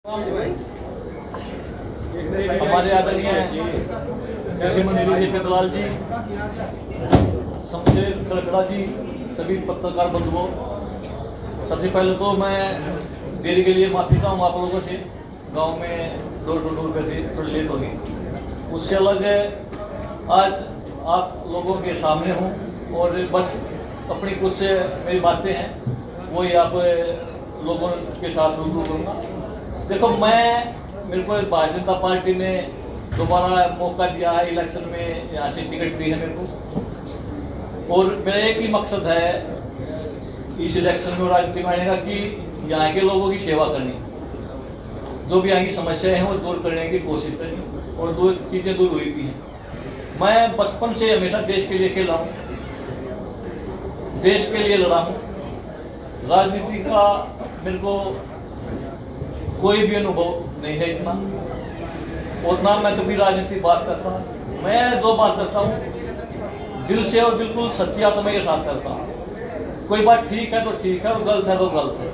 हमारे आदरणीय कृषि मंत्री जी दलाल जी, शमशेर खड़गड़ा जी, सभी पत्रकार बंधुओं, सबसे पहले तो मैं देरी के लिए माफ़ी चाहूँ आप लोगों से। गांव में डोर टू डोर पे थी, थोड़ी लेट हो गई। उससे अलग आज आप लोगों के सामने हूँ और बस अपनी कुछ मेरी बातें हैं वही आप लोगों के साथ रूबरू करूँगा। देखो, मेरे को भारतीय जनता पार्टी ने दोबारा मौका दिया है, इलेक्शन में यहाँ से टिकट दी है मेरे को, और मेरा एक ही मकसद है इस इलेक्शन में राजनीति में आने का कि यहाँ के लोगों की सेवा करनी, जो भी यहाँ की समस्याएं हैं वो दूर करने की कोशिश करनी, और दो चीज़ें दूर हुई भी हैं। मैं बचपन से हमेशा देश के लिए खेला हूँ, देश के लिए लड़ा हूँ। राजनीति का मेरे को कोई भी अनुभव नहीं है इतना, और ना मैं कभी राजनीति बात करता। मैं जो बात करता हूँ दिल से और बिल्कुल सच्ची आत्मा के साथ करता हूँ। कोई बात ठीक है तो ठीक है और गलत है तो गलत है।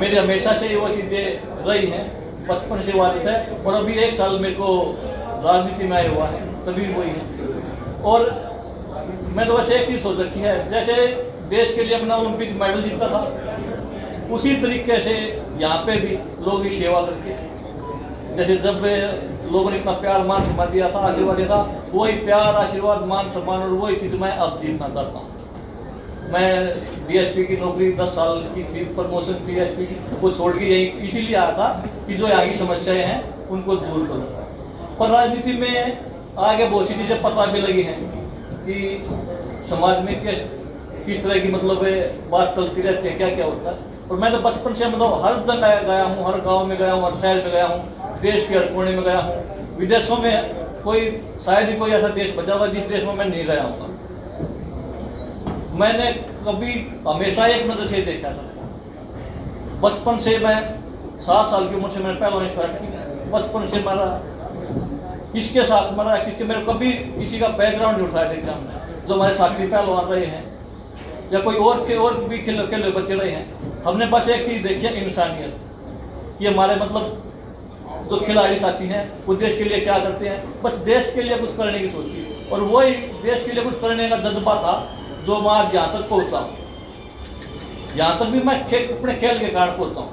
मेरी हमेशा से वो चीज़ें रही हैं, बचपन से आदत है, और अभी 1 साल मेरे को राजनीति में आया हुआ है तभी वही है। और मैं तो बस एक चीज़ सोच रखी है, जैसे देश के लिए अपना ओलंपिक मेडल जीता था, उसी तरीके से यहाँ पे भी लोगों की सेवा करके, जैसे जब लोगों ने इतना प्यार मान सम्मान दिया था, आशीर्वाद दिया था, वही प्यार आशीर्वाद मान सम्मान और वही चीज़ मैं अब जीतना चाहता हूँ। मैं डीएसपी की नौकरी 10 साल की थी, प्रमोशन थी एसपी की, वो छोड़ के यही इसीलिए आया था कि जो यहाँ की समस्याएं हैं उनको दूर करूँ। पर राजनीति में आगे बहुत सी चीज़ें पता भी लगी हैं कि समाज में किस तरह की बात चलती रहती है, क्या क्या होता है। और मैं तो बचपन से हर जगह गया हूँ, हर गांव में गया हूँ, हर शहर में गया हूँ, देश के हर कोने में गया हूँ। विदेशों में कोई शायद ही कोई ऐसा देश बचा हुआ जिस देश में मैं नहीं गया हूँ। मैंने कभी हमेशा एक नज़र से देखा था। बचपन से मैं 7 साल की उम्र से मैंने पहलवानी स्टार्ट की। बचपन से मेरा किसके साथ मरा है, किसके, मेरे कभी किसी का बैकग्राउंड नहीं उठाया देखा हमने। जो हमारे साथी पहलवान रहे हैं या कोई और भी खेले बच्चे रहे हैं, हमने बस एक चीज़ देखी है, इंसानियत। कि हमारे जो खिलाड़ी साथी हैं वो देश के लिए क्या करते हैं, बस देश के लिए कुछ करने की सोची, और वही देश के लिए कुछ करने का जज्बा था जो मैं आज यहाँ तक पहुँचा हूँ। यहाँ तक भी मैं अपने खेल के कारण पहुँचा हूँ।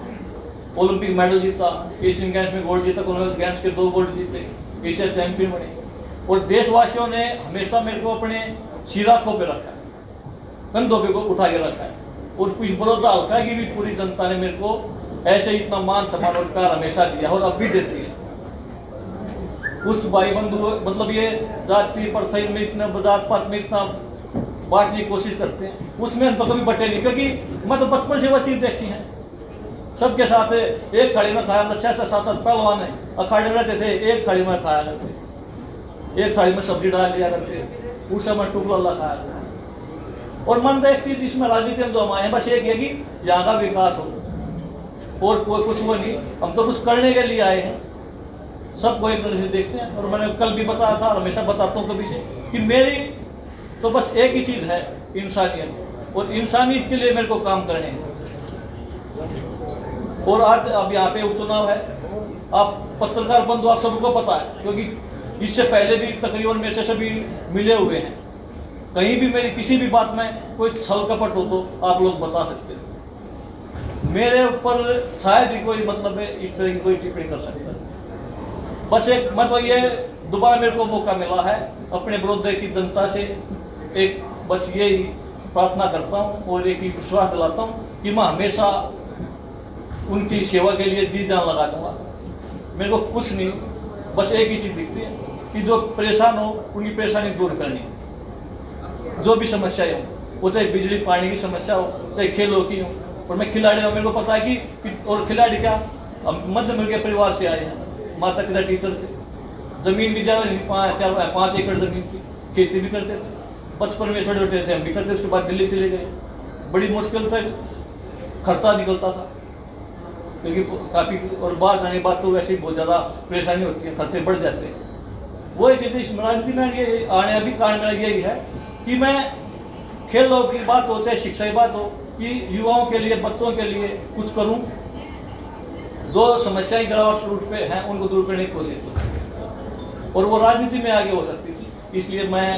ओलंपिक मेडल जीता, एशियन गेम्स में गोल्ड जीता, कॉमनवेल्थ गेम्स के 2 गोल्ड जीते, एशिया चैंपियन बने, और देशवासियों ने हमेशा मेरे को अपने सिराखों पे रखा है, कंधों पे को उठा के रखा है। और कुछ बड़ौदा हल्का की भी पूरी जनता ने मेरे को ऐसे ही इतना मान सम्मान और प्यार हमेशा दिया और अब भी देती है। उस भाई बंधु ये जाति प्रथा में इतना, जात पात में इतना बांटने की कोशिश करते हैं, उसमें हम तो कभी बटे नहीं, क्योंकि मैं तो बचपन से वो चीज़ देखी है। सबके साथ एक थाली में खाया, 6 से 7 पहलवान है अखाड़े में रहते थे, एक थाली में खाया करते, एक थाली में सब्जी डाल लिया करते, उस समय टुकड़ा खाया करते। और मन तो एक चीज़ जिसमें राजनीति में जो हम आए हैं बस एक है कि यहाँ का विकास हो, और कोई कुछ वो नहीं, हम तो कुछ करने के लिए आए हैं। सबको एक नजर से देखते हैं। और मैंने कल भी बताया था, हमेशा बताता हूँ कभी से, कि मेरी तो बस एक ही चीज़ है, इंसानियत, और इंसानियत के लिए मेरे को काम करने हैं। और आज अब यहाँ पे उपचुनाव है, आप पत्रकार बंधु आप सबको पता है, क्योंकि इससे पहले भी तकरीबन मेरे से सभी मिले हुए हैं। कहीं भी मेरी किसी भी बात में कोई छल कपट हो तो आप लोग बता सकते हैं। मेरे ऊपर शायद ही कोई इस तरह की कोई टिप्पणी कर सकता है। बस एक मैं तो ये दोबारा मेरे को मौका मिला है अपने बड़ौदा की जनता से, एक बस यही प्रार्थना करता हूँ और एक ही विश्वास दिलाता हूँ कि मैं हमेशा उनकी सेवा के लिए जी जान लगा दूँगा। मेरे को कुछ नहीं, बस एक ही चीज़ दिखती है कि जो परेशान हो उनकी परेशानी दूर करनी, जो भी समस्याएं हो, वो चाहे बिजली पानी की समस्या हो, चाहे खेलों की हो। और मैं खिलाड़ी हूँ, मेरे को पता है कि और खिलाड़ी क्या, हम मध्यम वर्ग के परिवार से आए हैं, माता पिता टीचर थे, ज़मीन भी ज़्यादा नहीं, 5 एकड़ ज़मीन थी, खेती भी करते थे, बचपन में छोटे छोटे थे हम भी करते। उसके बाद दिल्ली चले गए, बड़ी मुश्किल से खर्चा निकलता था, क्योंकि काफ़ी, और बाहर जाने के बाद तो वैसे ही बहुत ज़्यादा परेशानी होती है, खर्चे बढ़ जाते हैं। वही चीज़ इस राजनीति में ये आने अभी कारण मेरा यही है कि मैं खेलों की बात हो चाहे शिक्षा की बात हो, कि युवाओं के लिए, बच्चों के लिए कुछ करूं, जो समस्याएं ग्रास रूट पे हैं उनको दूर करने की कोशिश की, और वो राजनीति में आगे हो सकती थी, इसलिए मैं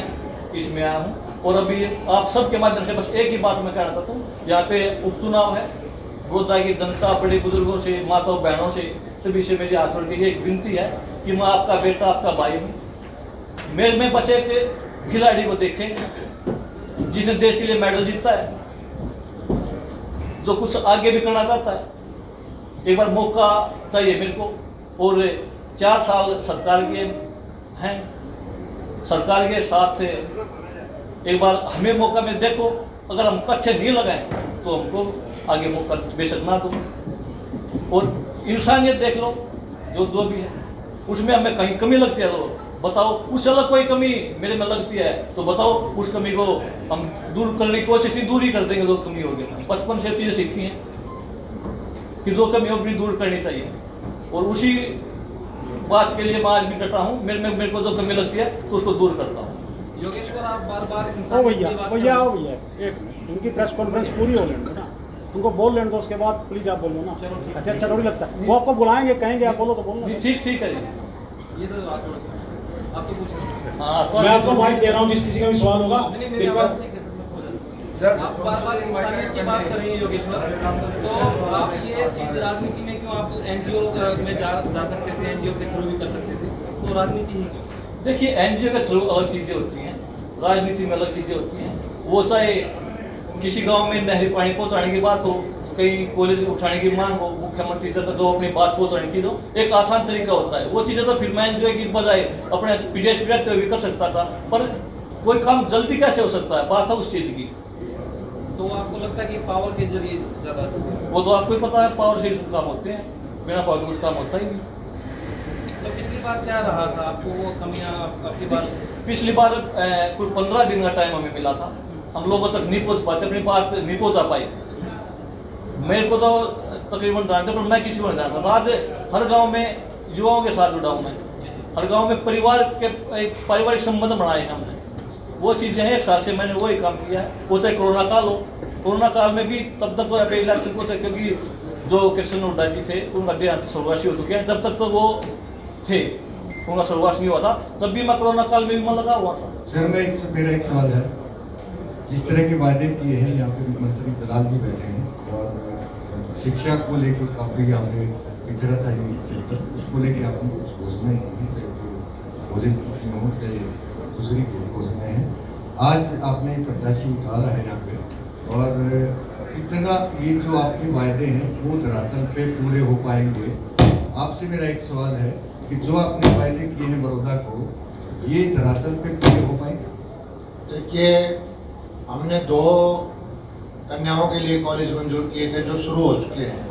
इसमें आया हूँ। और अभी आप सबके माध्यम से बस एक ही बात मैं कहना चाहता हूँ, यहाँ पे उपचुनाव है, बड़ौदा की जनता, बड़े बुजुर्गों से, माताओं बहनों से, सभी से मेरी हाथ जोड़ के एक विनती है कि मैं आपका बेटा, आपका भाई हूँ। मेरे में बस एक खिलाड़ी को देखें जिसने देश के लिए मेडल जीता है, जो कुछ आगे भी करना चाहता है। एक बार मौका चाहिए मेरे को, और 4 साल सरकार के हैं, सरकार के साथ एक बार हमें मौका में देखो, अगर हम अच्छे नहीं लगाएं तो हमको आगे मौका बेशक ना दो। और इंसानियत देख लो, जो भी है उसमें हमें कहीं कमी लगती है तो बताओ, उस अलग कोई कमी मेरे में लगती है तो बताओ, उस कमी को हम दूर करने की कोशिश ही दूर ही कर देंगे। जो कमी होगी, बचपन से चीज़ें सीखी हैं कि जो कमी अपनी दूर करनी चाहिए, और उसी बात के लिए मैं आज भी डटा हूँ। मेरे को जो कमी लगती है तो उसको दूर करता हूँ। योगेश्वर, आप बार-बार भैया एक मिनट, उनकी प्रेस कॉन्फ्रेंस पूरी हो लेने दो ना, तुमको बोल लेने दो, उसके बाद प्लीज आप बोलो ना। अच्छा अच्छा थोड़ी लगता है, वो आपको बुलाएंगे, कहेंगे आप बोलो तो बोलना। ठीक है, ये तो आप तो पूछ हाँ, मैं आपको माइक दे रहा हूँ, जिस किसी का भी सवाल होगा। आप बार-बार इंसानियत की बात कर रहे हैं योगेश्वर, तो आप ये चीज़ राजनीति में क्यों, आप एनजीओ में जा सकते थे, एनजीओ के थ्रू भी कर सकते थे, तो राजनीति ही क्यों? देखिए, एनजीओ के थ्रू अलग चीज़ें होती हैं, राजनीति में अलग चीज़ें होती हैं। वो चाहे किसी गांव में नहरी पानी पहुंचाने की बात हो, कहीं कॉलेज उठाने की मांग हो, मुख्यमंत्री तक जो अपनी बात पहुंचाने की, हो एक आसान तरीका होता है। वो चीज़ें तो फिर मैं एनजीओ की बजाय अपने पीडीएस भी रखते हुए भी कर सकता था, पर कोई काम जल्दी कैसे हो सकता है, बात है उस चीज़ की। तो आपको लगता है कि पावर के जरिए ज़्यादा, वो तो आपको ही पता है, पावर से काम होते हैं, बिना पावर कुछ काम होता ही नहीं। तो पिछली बार क्या रहा था, आपको वो कमियां आपकी बार? पिछली बार कुल 15 दिन का टाइम हमें मिला था, हम लोगों तक नहीं पहुंच पाते, अपनी बात नहीं पहुंचा पाई। मेरे को तो तकरीबन जानते, पर मैं किसी को नहीं जानता था। आज हर गांव में युवाओं के साथ जुड़ा हूँ मैं, हर गांव में परिवार के एक पारिवारिक संबंध बनाए हैं हमने। वो चीज़ें हैं, 1 साल से मैंने वही काम किया है। वो चाहे कोरोना काल हो, कोरोना काल में भी तब तक तो इलेक्शन को, क्योंकि जो कृष्ण हुड्डा जी थे उनका देहांत स्वर्गवासी हो चुके हैं, जब तक तो वो थे, उनका स्वर्गवास नहीं हुआ था, तब भी मैं कोरोना काल में भी मन लगा हुआ था। सर, मेरा एक सवाल है, जिस तरह के वादे किए हैं, यहाँ पे मंत्री दलाल जी बैठे हैं, और शिक्षा को लेकर काफ़ी आपने पिछड़ा था ये क्षेत्र, उसको लेकर आपने कुछ घोषणाएं की, कॉलेज की हो चाहे दूसरी घोषणाएं हैं। आज आपने प्रत्याशी उतारा है यहाँ पे, और इतना ये जो आपके वायदे हैं वो धरातल पे पूरे हो पाएंगे? आपसे मेरा एक सवाल है कि जो आपने वायदे किए हैं बड़ौदा को, ये धरातल पे पूरे हो पाएंगे? देखिए, हमने 2 कन्याओं के लिए कॉलेज मंजूर किए थे जो शुरू हो चुके हैं।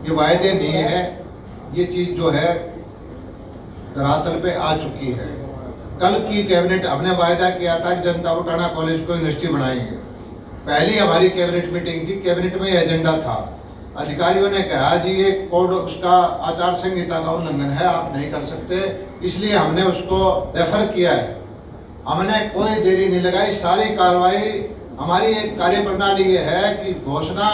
ये वायदे नहीं है, ये चीज़ जो है धरातल पे आ चुकी है। कल की कैबिनेट, हमने वायदा किया था कि जनता उठाना कॉलेज को यूनिवर्सिटी बनाएंगे। पहली हमारी कैबिनेट मीटिंग थी, कैबिनेट में ये एजेंडा था। अधिकारियों ने कहा जी ये कोड, उसका आचार संहिता का उल्लंघन है, आप नहीं कर सकते, इसलिए हमने उसको रेफर किया है। हमने कोई देरी नहीं लगाई, सारी कार्रवाई, हमारी एक कार्य प्रणाली ये है कि घोषणा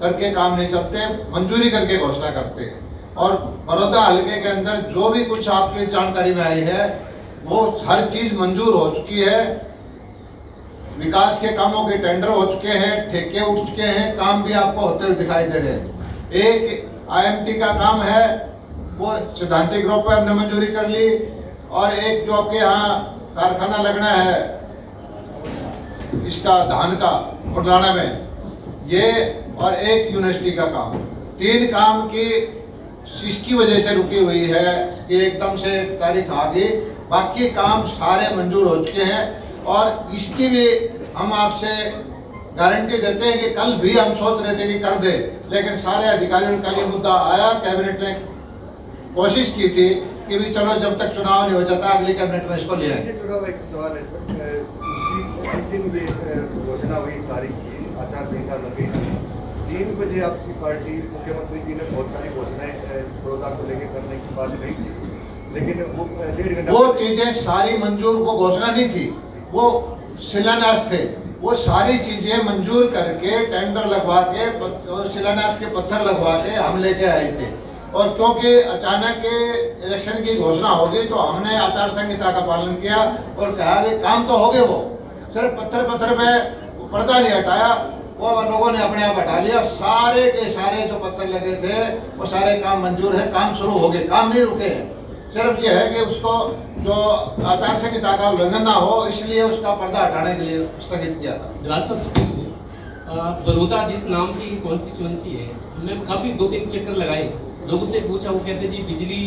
करके काम नहीं चलते, मंजूरी करके घोषणा करते हैं। और बड़ौदा हल्के के अंदर जो भी कुछ आपकी जानकारी में आई है वो हर चीज़ मंजूर हो चुकी है। विकास के कामों के टेंडर हो चुके हैं, ठेके उठ चुके हैं, काम भी आपको होते हुए दिखाई दे रहे हैं। एक आईएमटी का काम है, वो सैद्धांतिक रूप में हमने मंजूरी कर ली, और एक जो आपके यहाँ कारखाना लगना है इसका धान का बुढ़लाना में, ये, और एक यूनिवर्सिटी का काम, 3 काम की इसकी वजह से रुकी हुई है कि एकदम से तारीख आ गई। बाकी काम सारे मंजूर हो चुके हैं, और इसकी भी हम आपसे गारंटी देते हैं कि कल भी हम सोच रहे थे कि कर दे, लेकिन सारे अधिकारियों का ये मुद्दा आया, कैबिनेट ने कोशिश की थी कि भी चलो जब तक चुनाव नहीं हो जाता अगली कैबिनेट में इसको ले आए। एक सवाल है सर, उसी दिन भी घोषणा हुई तारीख की, आचार संहिता लगी, 3 बजे आपकी पार्टी, मुख्यमंत्री जी ने बहुत सारी घोषणाएं बड़ौदा को लेकर करने की बात कही थी, लेकिन वो 1.5 घंटा, वो चीजें सारी मंजूर, वो घोषणा नहीं थी, वो शिलान्यास थे। वो सारी चीजें मंजूर करके टेंडर लगवा के शिलान्यास के पत्थर लगवा के हम लेके आए थे। और क्योंकि अचानक इलेक्शन की घोषणा हो गई तो हमने आचार संहिता का पालन किया और कहा भी काम तो हो गए, वो सिर्फ पत्थर पे पर्दा नहीं हटाया, वो लोगों ने अपने आप हटा लिया। सारे के सारे जो पत्थर लगे थे वो सारे काम मंजूर है, काम शुरू हो गए, काम नहीं रुके हैं। सिर्फ ये है कि उसको जो आचार संहिता का उल्लंघन ना हो इसलिए उसका पर्दा हटाने के लिए स्थगित किया था। राज साहब, बड़ौदा जिस नाम से कॉन्स्टिट्यूंसी है, हमने काफ़ी 2-3 चक्कर लगाए, लोगों से पूछा, वो कहते जी बिजली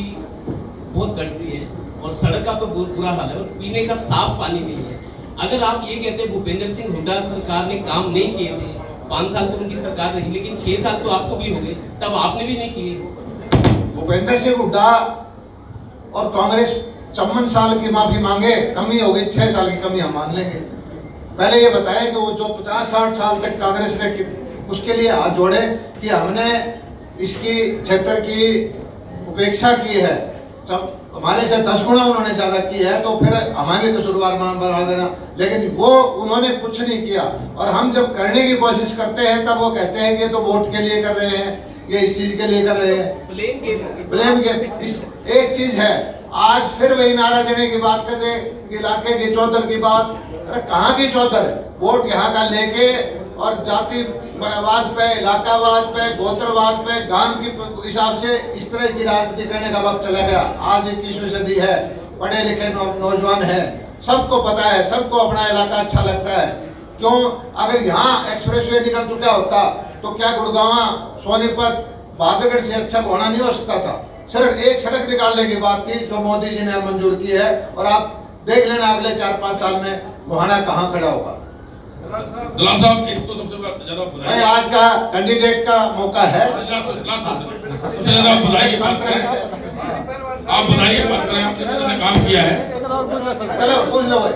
बहुत कट रही है और सड़क का तो बुरा हाल है और पीने का साफ पानी नहीं है। अगर आप ये कहते भूपेंद्र सिंह हुड्डा सरकार ने काम नहीं किए थे, 5 साल तो उनकी सरकार रही, लेकिन 6 साल तो आपको भी हो गए, तब आपने भी नहीं किए। भूपेंद्र सिंह हुड्डा और कांग्रेस 54 साल की माफी मांगे, कमी हो गई, 6 साल की कमी हम मान लेंगे। पहले ये बताया कि वो जो 50-60 साल तक कांग्रेस ने उसके लिए हाथ जोड़े कि हमने इसकी क्षेत्र की उपेक्षा की है, हमारे से 10 गुना उन्होंने ज्यादा की है, तो फिर हमारे कसूरवार बना देना, लेकिन वो उन्होंने कुछ नहीं किया। और हम जब करने की कोशिश करते हैं तब वो कहते हैं कि तो वोट के लिए कर रहे हैं, ये इस चीज के लिए कर रहे हैं, ब्लेम गेम। एक चीज है, आज फिर वही नारा देने की बात करते कि इलाके की चौधर की बात, अरे कहाँ की चौधर है? वोट यहाँ का लेके और जातिवाद पे, इलाकावाद पे, गोत्रवाद पे, गांव की हिसाब से इस तरह की राजनीति करने का वक्त चला गया। आज 21वीं सदी है, पढ़े लिखे नौजवान है, सबको पता है, सबको अपना इलाका अच्छा लगता है। क्यों? अगर यहाँ एक्सप्रेसवे निकल चुका होता तो क्या गुड़गांव, सोनीपत, बहादुरगढ़ से अच्छा घोड़ा नहीं हो सकता था? सिर्फ एक सड़क निकालने की बात थी जो मोदी जी ने मंजूर की है, और आप देख लेना अगले 4-5 साल में गोहाना कहाँ खड़ा होगा। दलाल साहब, एक तो सबसे ज्यादा भाई आज का कैंडिडेट का मौका है, सबसे ज्यादा बधाई की बात करें, आप बधाई की बात करें, आपने कितना काम किया है। चलो पूछ लो भाई।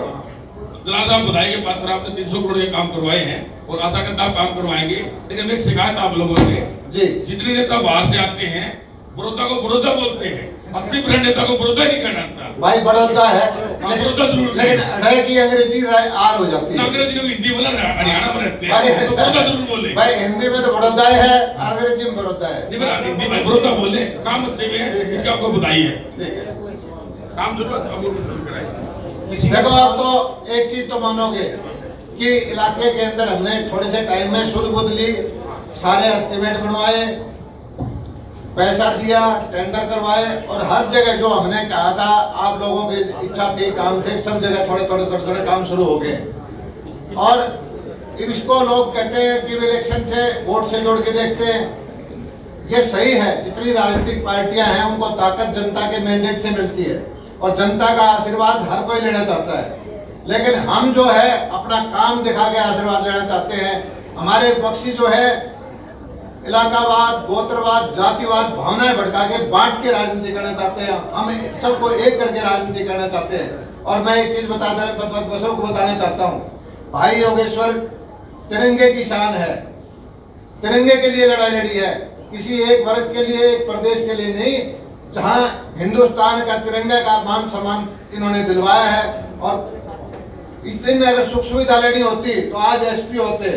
दलाल साहब, बधाई के पात्र, आपने 300 करोड़ के काम करवाए हैं और आशा करता आप काम करवाएंगे, लेकिन एक शिकायत आप लोगों से, जी, जितने नेता बाहर से आते हैं बड़ौदा को बड़ौदा बोलते हैं, 80% नेता को बड़ौदा नहीं कहना आता। भाई बड़ौदा है, बड़ौदा जरूर, लेकिन अढ़ाई की अंग्रेजी आर हो जाती है। अंग्रेजी में हिंदी बोला, हरियाणा में रहते हैं तो बड़ौदा जरूर बोले। भाई हिंदी में तो बड़ौदा है, अंग्रेजी में बड़ौदा है। नहीं भाई, हिंदी में बड़ौदा बोले, काम अच्छे में है, इसका आपको बधाई है, काम जरूरत आपको कराइए। देखो, आप तो एक चीज तो मानोगे कि इलाके के अंदर हमने थोड़े से टाइम में शुद्ध बुद्ध ली, सारे एस्टिमेट बनवाए, पैसा दिया, टेंडर करवाए, और हर जगह जो हमने कहा था, आप लोगों की इच्छा थी, काम थे, सब जगह थोड़े काम शुरू हो गए। और इसको लोग कहते हैं कि इलेक्शन से, वोट से जोड़ के देखते हैं, ये सही है। जितनी राजनीतिक पार्टियां हैं उनको ताकत जनता के मैंडेट से मिलती है और जनता का आशीर्वाद हर कोई लेना चाहता है, लेकिन हम जो है अपना काम दिखा के आशीर्वाद लेना चाहते हैं। हमारे पक्षी जो है इलाकावाद, गोत्रवाद, जातिवाद, भावनाएं भड़का के बांट के राजनीति करना चाहते हैं, हम सबको एक करके राजनीति करना चाहते हैं। और मैं एक चीज बसों को बताना चाहता हूँ, भाई योगेश्वर तिरंगे की शान है, तिरंगे के लिए लड़ाई लड़ी है, किसी एक वर्ग के लिए, एक प्रदेश के लिए नहीं। जहां हिंदुस्तान का तिरंगा का मान सम्मान इन्होंने दिलवाया है, और इतनी अगर सुख सुविधा लेनी होती तो आज एसपी होते।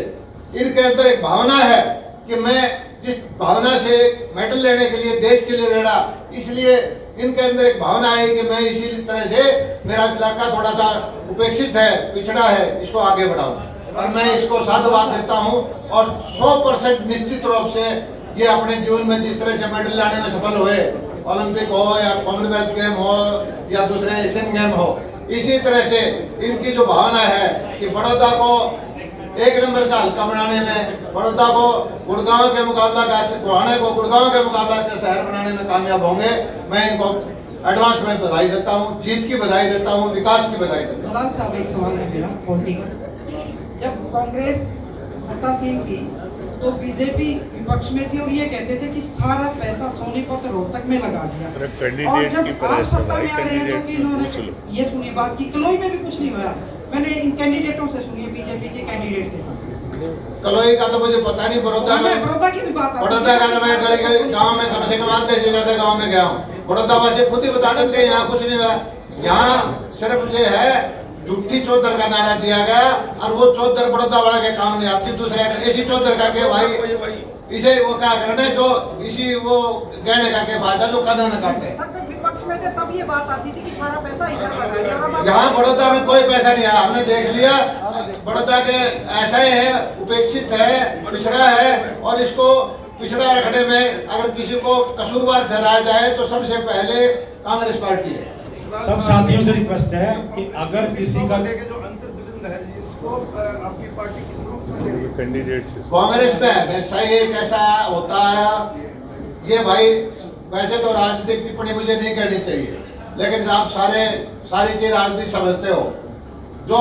इनके अंदर एक भावना है कि मैं जिस भावना से मेडल लेने के लिए, देश के लिए लड़ा, इसलिए इनके अंदर एक भावना है कि मैं इसी तरह से, मेरा इलाका थोड़ा सा उपेक्षित है, पिछड़ा है, इसको आगे बढ़ाऊं। और मैं इसको साधुवाद देता हूं, और 100% निश्चित रूप से ये अपने जीवन में जिस तरह से मेडल लाने में सफल हुए, ओलंपिक हो या कॉमनवेल्थ गेम हो या दूसरे एशियन गेम हो, इसी तरह से इनकी जो भावना है कि बड़ौदा को एक नंबर का हल्का बनाने में, बड़ौदा को गुड़गांव के मुकाबला का, गोहाना को गुड़गांव के मुकाबला का शहर बनाने में कामयाब होंगे। मैं इनको एडवांस में बधाई देता हूँ, जीत की बधाई देता हूँ, विकास की बधाई देता हूँ। दलाल साहब, एक सवाल है मेरा पॉलिटिकल। जब कांग्रेस सत्तासीन थी तो बीजेपी विपक्ष में थी और ये कहते थे कि सारा पैसा सोनीपत रोहतक में लगा दिया, और जब आप सत्ता में आ रहे हैं तो कि इन्होंने ये सुनी बात कि कलोई में भी कुछ नहीं हुआ। मैंने इन कैंडिडेटों से सुनी, बीजेपी के कैंडिडेट थे। कलोई का तो मुझे पता नहीं, बड़ौदा की भी बात, बड़ौदा का तो मैं गाँव में कम से कम आधे से ज्यादा गाँव में गया हूँ। बड़ौदा वासी खुद ही बता देते हैं यहाँ कुछ नहीं हुआ। यहाँ सिर्फ ये है झूठी चौधर का नारा दिया गया, और वो चौधर बड़ौदा वाला के काम नहीं आती, दूसरे ऐसी चौधर का के भाई इसे वो क्या करना है जो इसी वो गहने का के फायदा जो कदर न काटे। सर जब विपक्ष में थे तब ये बात आती थी कि सारा पैसा इधर लगा दिया और अब यहाँ बड़ौदा में कोई पैसा नहीं आया, हमने देख लिया। बड़ौदा के ऐसा ही है, उपेक्षित है, पिछड़ा है, और इसको पिछड़ा रखने में अगर किसी को कसूरवार ठहराया जाए तो सबसे पहले कांग्रेस पार्टी है। सब साथियों से रिक्वेस्ट है कि अगर किसी का कांग्रेस में हमेशा ही एक ऐसा होता है, ये भाई वैसे तो राजनीतिक टिप्पणी मुझे नहीं करनी चाहिए, लेकिन आप सारी चीज राजनीति समझते हो। जो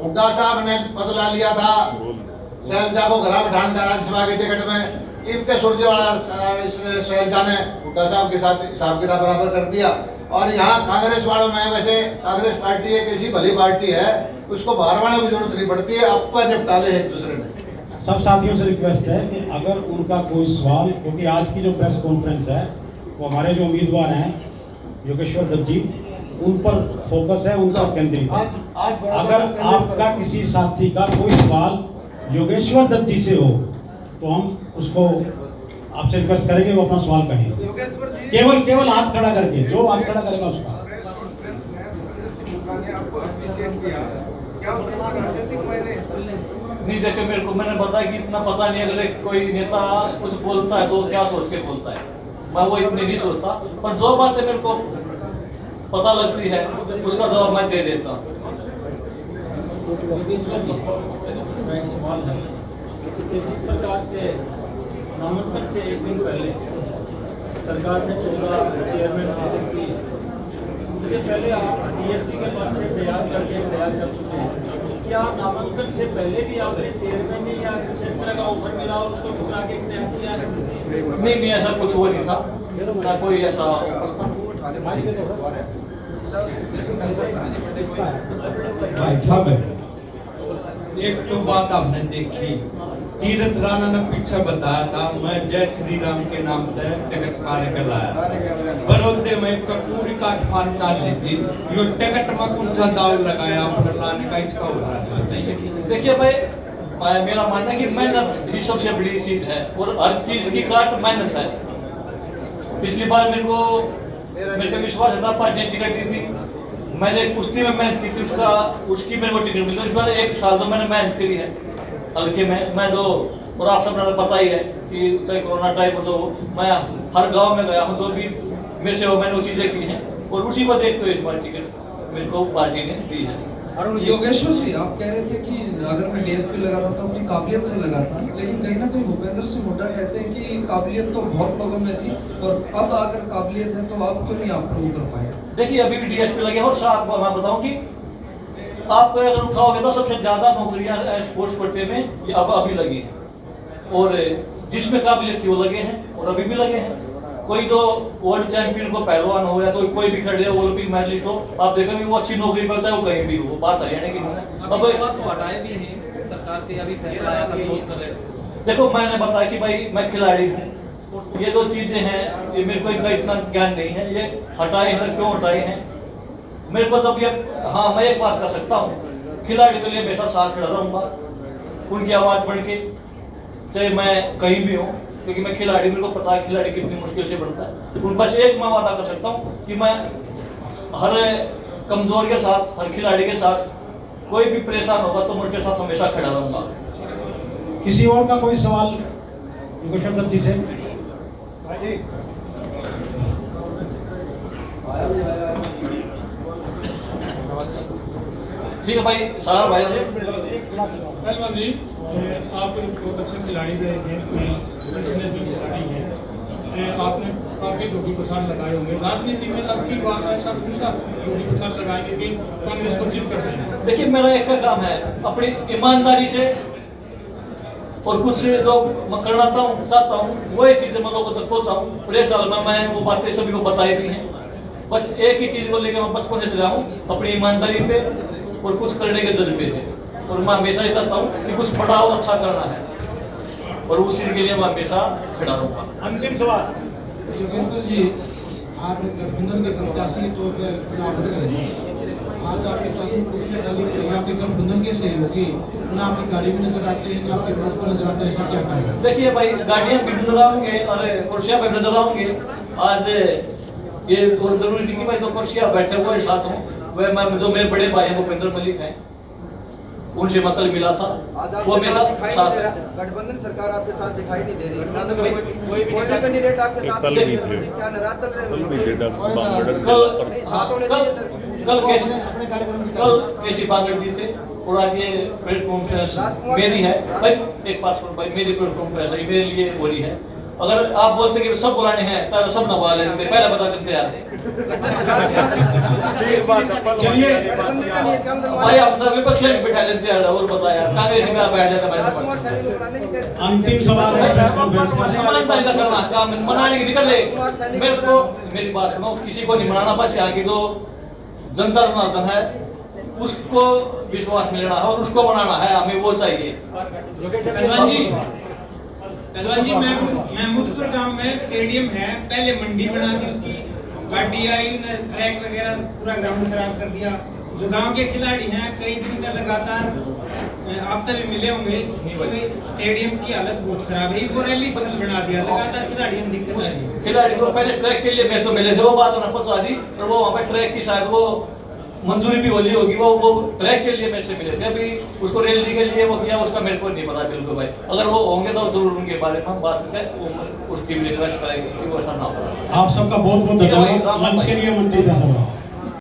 हुड्डा साहब ने बदला लिया था शैलजा को घर बिठाने का राज्यसभा की टिकट में, इनके सुरजेवाला शैलजा ने हुड्डा साहब के साथ हिसाब किताब बराबर कर दिया। और यहाँ कांग्रेस वालों में वैसे कांग्रेस पार्टी एक ऐसी भली पार्टी है, उसको बाहर वालों की जरूरत नहीं पड़ती है, आपका निपटा ले एक दूसरे में। सब साथियों से रिक्वेस्ट है कि अगर उनका कोई सवाल, क्योंकि आज की जो प्रेस कॉन्फ्रेंस है वो हमारे जो उम्मीदवार हैं योगेश्वर दत्त जी, उन पर फोकस है, उन पर केंद्रित है। अगर आपका किसी साथी का कोई सवाल योगेश्वर दत्त जी से हो तो हम उसको आपसे रिक्वेस्ट करेंगे वो अपना सवाल कहें, केवल हाथ खड़ा करके, जो हाथ खड़ा करेगा उसका। नहीं देखे मेरे को, मैंने बताया कि इतना पता नहीं, अगर कोई नेता कुछ बोलता है तो क्या सोच के बोलता है, मैं वो इतनी नहीं सोचता, पर जो बातें मेरे को पता लगती है उसका जवाब मैं दे देता हूँ। एक सवाल है कि जिस प्रकार से नामांकन से एक दिन पहले सरकार ने चुना चेयरमैन घोषित की, इससे पहले आप डीएसपी के पद से तैयार कर चुके हैं, क्या नामांकन से पहले भी आपने चेयरमैन ने या कुछ इस तरह का ऑफर मिला और उसको घुमा के तय किया? नहीं, ऐसा कुछ हो नहीं था, ना कोई ऐसा ऑफर था। भाई साहब, एक तो बात आपने देखी, तीरथ राणा ने पीछे बताया था मैं जय श्री राम के नाम से टिकट काट के लाया, बड़ौदे में एक पूरी काट फाड़ चाल ली थी, यो टिकट में कौन सा दाव लगाया अपने लाने का, इसका उदाहरण बताइए। देखिए भाई, मेरा मानना है कि मेहनत ही सबसे बड़ी चीज है, और हर चीज की काट मेहनत है। पिछली बार मेरे को विश्वास था, पार्टी ने टिकट दी थी, मैंने कुश्ती में मेहनत की थी, उसकी मेरे को टिकट मिली। इस बार 1 साल तो मैंने मेहनत करी है हल्के में, मैं तो, और आप सब ने पता ही है कि चाहे कोरोना टाइम हो तो मैं हर गांव में गया हूं, जो भी मेरे से हो मैंने वो चीज़ें की हैं, और उसी को देखते हुए इस बार टिकट मेरे को पार्टी ने दी है। योगेश्वर जी, आप कह रहे थे कि अगर मैं डीएसपी लगा था तो अपनी काबिलियत से लगा था, लेकिन कहीं ना कहीं भूपेंद्र सिंह हुड्डा कहते हैं कि काबिलियत तो बहुत लोगों में थी, और अब अगर काबिलियत है तो अब क्यों नहीं आप प्रूव कर पाए? देखिए अभी भी डीएसपी लगे, और साथ मैं बताऊं कि आप अगर उठाओगे तो सबसे ज़्यादा नौकरियां स्पोर्ट्स कोटे में अब अभी लगी हैं, और जिसमें काबिलियत थी वो लगे हैं, और अभी भी लगे हैं। कोई तो वर्ल्ड चैंपियन को पहलवान हो या तो कोई भी खड़े हो, ओलंपिक मेडलिस्ट हो, आप देखेंगे वो अच्छी नौकरी पर चाहे वो कहीं भी हो, बात हरियाणा की नहीं है। अब हटाए भी हैं सरकार के, अभी फैसला आया था विरोध कर रहे थे। देखो मैंने बताया कि भाई मैं खिलाड़ी हूँ, ये 2 चीज़ें हैं, ये मेरे को इनका इतना ज्ञान नहीं है, ये हटाए हैं क्यों हटाए हैं मेरे को तब ये, हाँ मैं एक बात कर सकता हूँ, खिलाड़ी के लिए हमेशा साथ खड़ा रहूँगा, उनकी आवाज़ बन के, चाहे मैं कहीं भी हूँ, क्योंकि मैं खिलाड़ी, मेरे को पता है खिलाड़ी कितनी मुश्किल से बनता है। उन बस एक मैं वादा कर सकता हूँ कि मैं हर कमजोर के साथ, हर खिलाड़ी के साथ, कोई भी परेशान होगा तो मैं उनके साथ हमेशा खड़ा रहूँगा। किसी और का कोई सवाल योगेश्वर दत्त जी से? ठीक है भाई, सारा भाई पहलवान जी, आप बहुत अच्छे खिलाड़ी रहे थे, इंटरनेशनल खिलाड़ी हैं, आपने काफी जोगी प्रसाद लगाए होंगे राजनीति में, अब की बार ऐसा दूसरा जोगी प्रसाद लगाएंगे कि कांग्रेस को जीत कर देंगे? देखिए मेरा एक का काम है अपनी ईमानदारी से, और कुछ जो मैं करना चाहता हूँ वही चीज़ें मैं लोगों तक पहुँचाऊँ। पूरे साल में मैं वो बातें सभी को बताई भी हैं, बस एक ही चीज़ को लेकर मैं बचपन से चला हूँ, अपनी ईमानदारी पे और कुछ करने के जज्बे है, और मैं हमेशा ये चाहता हूँ कि कुछ बड़ा और अच्छा करना है, और उस चीज़ के लिए मैं हमेशा खड़ा रहूँगा। अंतिम सवाल योगेश्वर जी, आप गठबंधन के प्रत्याशी तो चुनाव लड़ रहे हैं, आज आपके साथ दूसरे दल के आपके गठबंधन के सहयोगी ना आपकी गाड़ी में नजर आते हैं ना आपके बस पर नजर आते हैं, ऐसा क्या करें? देखिए भाई, गाड़ियां भी नजर आएंगे और कुर्सियां भी नजर आएंगे। आज ये और जरूरी नहीं कि भाई जो कुर्सियां बैठे हुए साथ हों, वह मैं जो मेरे बड़े भाई हैं भूपेंद्र मलिक हैं, उनसे मतलब मिला था, वो मेरे साथ गठबंधन सरकार आपके साथ दिखाई नहीं दे रही, ना तो कोई भी कैंडिडेट आपके साथ क्या नाराज चल रहे कल केसी बांगड़ जी से और आज ये प्रेस कॉन्फ्रेंस मेरी है भाई, एक बात सुनो भाई, मेरी प्रेस कॉन्फ्रेंस है मेरे लिए हो रही है। अगर आप बोलते कि सब बुलाने हैं तो सब ना बुला लेते, पहले बता देते यार। चलिए भाई अपना विपक्ष में बिठा लेते यार, और बता यार, कांग्रेस में बैठ जाता। अंतिम सवाल है प्रेस कॉन्फ्रेंस का। ईमानदारी का करना काम, मनाने की निकल ले। मेरे को मेरी बात सुनो, किसी को नहीं मनाना, बस यहाँ की जो जनता जनार्दन है उसको विश्वास मिलना है और उसको मनाना है, हमें वो चाहिए। पहलवान जी महमूदपुर गांव में स्टेडियम है, पहले मंडी बना दी, उसकी गाड़ी आई ने ट्रैक वगैरह पूरा ग्राउंड खराब कर दिया। जो गांव के खिलाड़ी हैं कई दिन तक लगातार आप तक भी मिले होंगे कि स्टेडियम की हालत बहुत खराब है, वो रैली स्थल बना दिया, लगातार खिलाड़ियों को दिक्कत आ रही है। खिलाड़ी को पहले ट्रैक के लिए मैं तो मिले थे, वो बात ना पहुंचा दी, और वो वहाँ पे ट्रैक की शायद वो मंजूरी भी होली होगी, वो ट्रैक के लिए मेरे से मिले थे, अभी उसको रैली के लिए वो किया उसका मेरे को नहीं पता बिल्कुल भाई। अगर वो होंगे तो जरूर उनके बारे में हम बात करके उसकी भी रिक्वेस्ट करेंगे कि वो ऐसा ना हो। आप सबका बहुत बहुत धन्यवाद। मंच के लिए मंत्री साहब।